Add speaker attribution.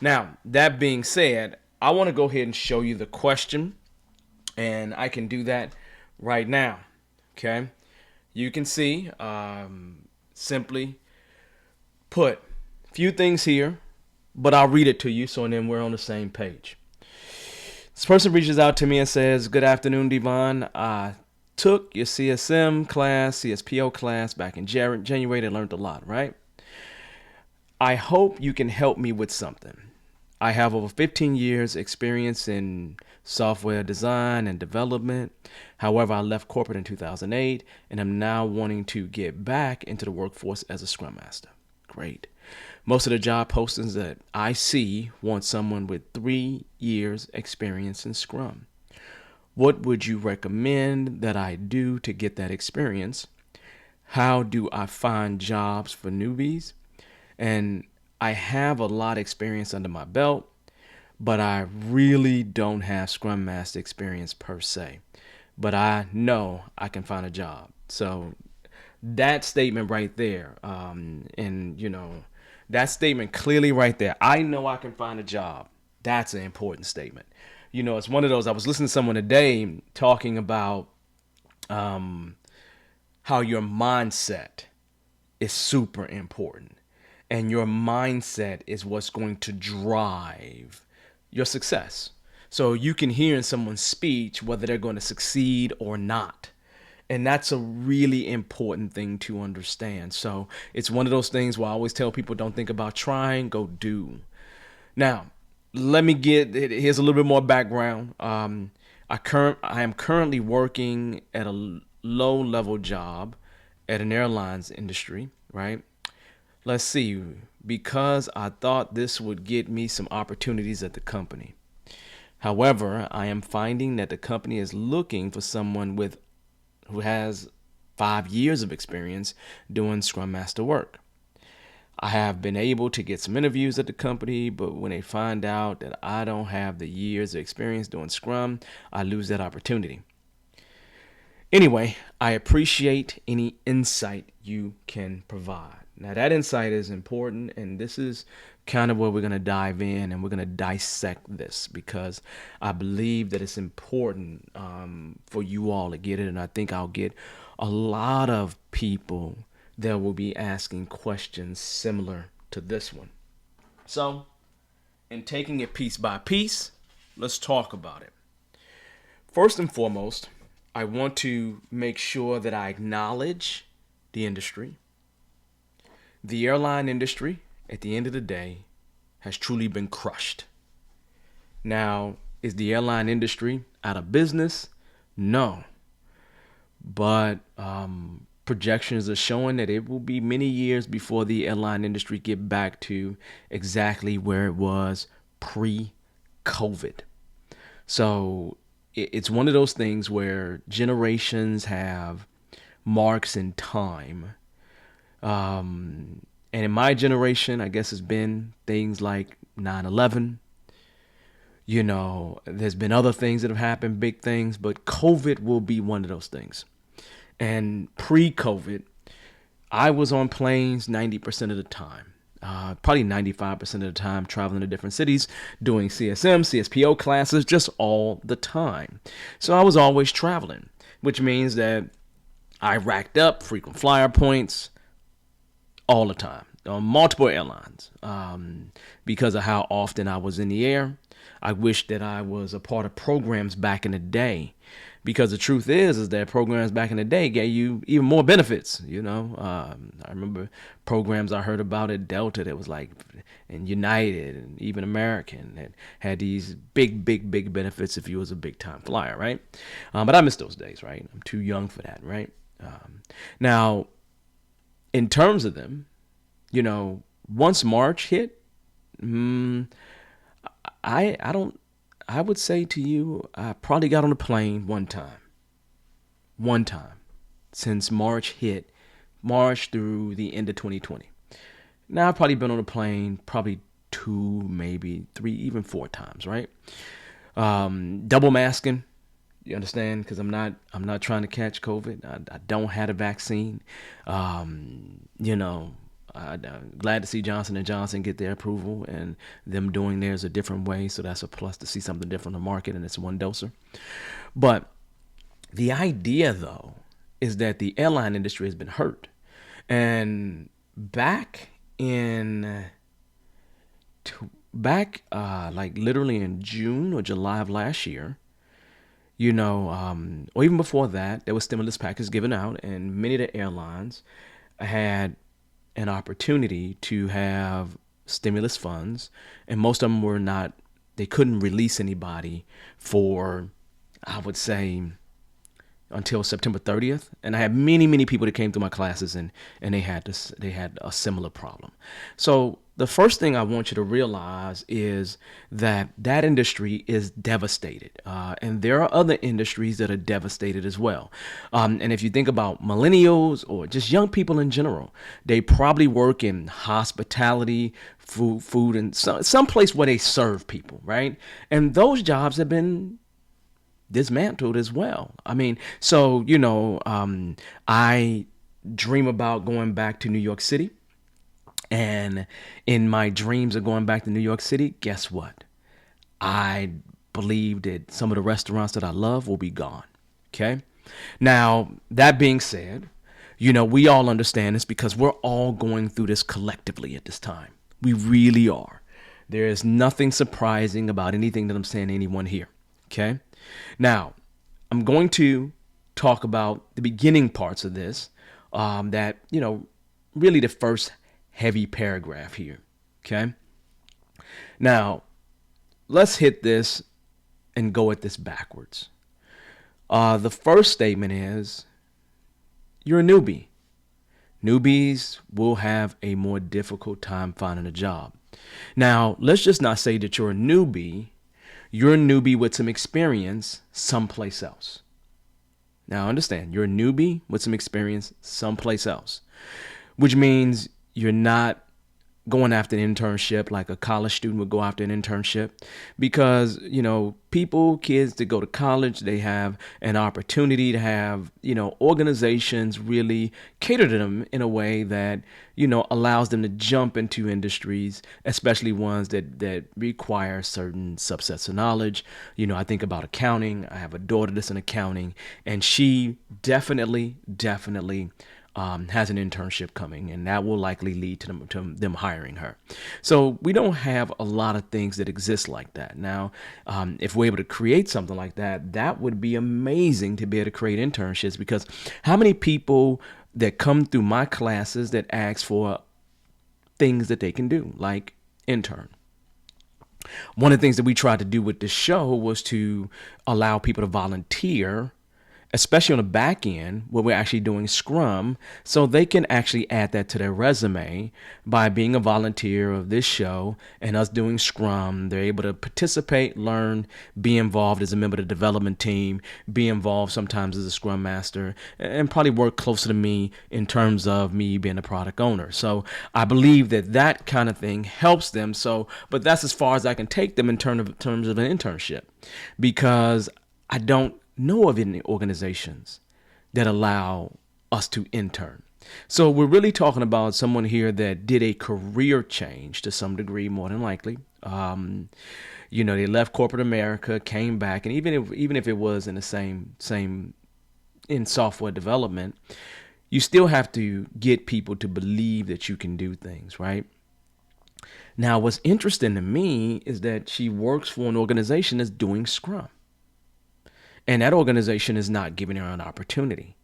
Speaker 1: Now, that being said, I want to go ahead and show you the question, and I can do that right now. Okay, you can see simply put a few things here, but I'll read it to you so then we're on the same page. This person reaches out to me and says, "Good afternoon, Devon. I took your CSM class, CSPO class back in January and learned a lot, right? I hope you can help me with something. I have over 15 years experience in software design and development. However, I left corporate in 2008 and am now wanting to get back into the workforce as a Scrum Master." Great. Most of the job postings that I see want someone with 3 years experience in Scrum. What would you recommend that I do to get that experience? How do I find jobs for newbies? And I have a lot of experience under my belt, but I really don't have Scrum Master experience per se. But I know I can find a job. So that statement right there, that statement clearly right there. I know I can find a job. That's an important statement. It's one of those. I was listening to someone today talking about how your mindset is super important. And your mindset is what's going to drive your success. So you can hear in someone's speech whether they're going to succeed or not. And that's a really important thing to understand. So it's one of those things where I always tell people, don't think about trying, go do. Now, here's a little bit more background. I am currently working at a low level job at an airlines industry, right? Let's see, because I thought this would get me some opportunities at the company. However, I am finding that the company is looking for someone who has 5 years of experience doing Scrum Master work. I have been able to get some interviews at the company, but when they find out that I don't have the years of experience doing Scrum, I lose that opportunity. Anyway, I appreciate any insight you can provide. Now, that insight is important, and this is kind of where we're going to dive in and we're going to dissect this because I believe that it's important for you all to get it, and I think I'll get a lot of people that will be asking questions similar to this one. So, in taking it piece by piece, let's talk about it. First and foremost, I want to make sure that I acknowledge the industry. The airline industry, at the end of the day, has truly been crushed. Now, is the airline industry out of business? No. But projections are showing that it will be many years before the airline industry get back to exactly where it was pre-COVID. So it's one of those things where generations have marks in time. And in my generation, I guess it's been things like 9/11. There's been other things that have happened, big things, but COVID will be one of those things. And pre-COVID, I was on planes 90% of the time. Probably 95% of the time traveling to different cities, doing CSM, CSPO classes, just all the time. So I was always traveling, which means that I racked up frequent flyer points all the time on multiple airlines because of how often I was in the air. I wish that I was a part of programs back in the day, because the truth is that programs back in the day gave you even more benefits. I remember programs I heard about at Delta that was like, and United and even American that had these big benefits if you was a big time flyer, right? But I miss those days, right? I'm too young for that, right? Now, in terms of them, once March hit, I would say to you, I probably got on a plane one time since March hit, March through the end of 2020. Now I've probably been on a plane probably 2, maybe 3, even 4 times, right? Double masking, you understand? Because I'm not trying to catch COVID. I don't have a vaccine. I'm glad to see Johnson and Johnson get their approval, and them doing theirs a different way. So that's a plus to see something different in the market, and it's one doser. But the idea, though, is that the airline industry has been hurt, and back in like literally in June or July of last year, or even before that, there was stimulus package given out, and many of the airlines had an opportunity to have stimulus funds, and most of them were not. They couldn't release anybody for, I would say, until September 30th. And I had many people that came through my classes, and they had a similar problem. So the first thing I want you to realize is that industry is devastated, and there are other industries that are devastated as well. And if you think about millennials or just young people in general, they probably work in hospitality, food, and some place where they serve people, right? And those jobs have been dismantled as well. I mean, so I dream about going back to New York City, and in my dreams of going back to New York City, guess what? I believe that some of the restaurants that I love will be gone. Okay. Now, that being said, we all understand this because we're all going through this collectively at this time. We really are. There is nothing surprising about anything that I'm saying to anyone here. Okay. Now, I'm going to talk about the beginning parts of this, really the first heavy paragraph here. Okay. Now, let's hit this and go at this backwards. The first statement is you're a newbie. Newbies will have a more difficult time finding a job. Now, let's just not say that you're a newbie. You're a newbie with some experience someplace else. Now, understand, you're a newbie with some experience someplace else, which means you're not going after an internship like a college student would go after an internship, because kids that go to college, they have an opportunity to have organizations really cater to them in a way that allows them to jump into industries, especially ones that require certain subsets of knowledge. I think about accounting. I have a daughter that's in accounting, and she definitely has an internship coming, and that will likely lead to them hiring her. So we don't have a lot of things that exist like that. Now, if we're able to create something like that, that would be amazing to be able to create internships, because how many people that come through my classes that ask for things that they can do, like intern? One of the things that we tried to do with this show was to allow people to volunteer, especially on the back end where we're actually doing Scrum, so they can actually add that to their resume by being a volunteer of this show and us doing Scrum. They're able to participate, learn, be involved as a member of the development team, be involved sometimes as a Scrum Master, and probably work closer to me in terms of me being a product owner. So I believe that kind of thing helps them. But that's as far as I can take them in terms of an internship, because I don't know of any organizations that allow us to intern. So we're really talking about someone here that did a career change to some degree, more than likely. They left corporate America, came back, and even if it was in the same in software development, you still have to get people to believe that you can do things, right? Now, what's interesting to me is that she works for an organization that's doing Scrum, and that organization is not giving her an opportunity.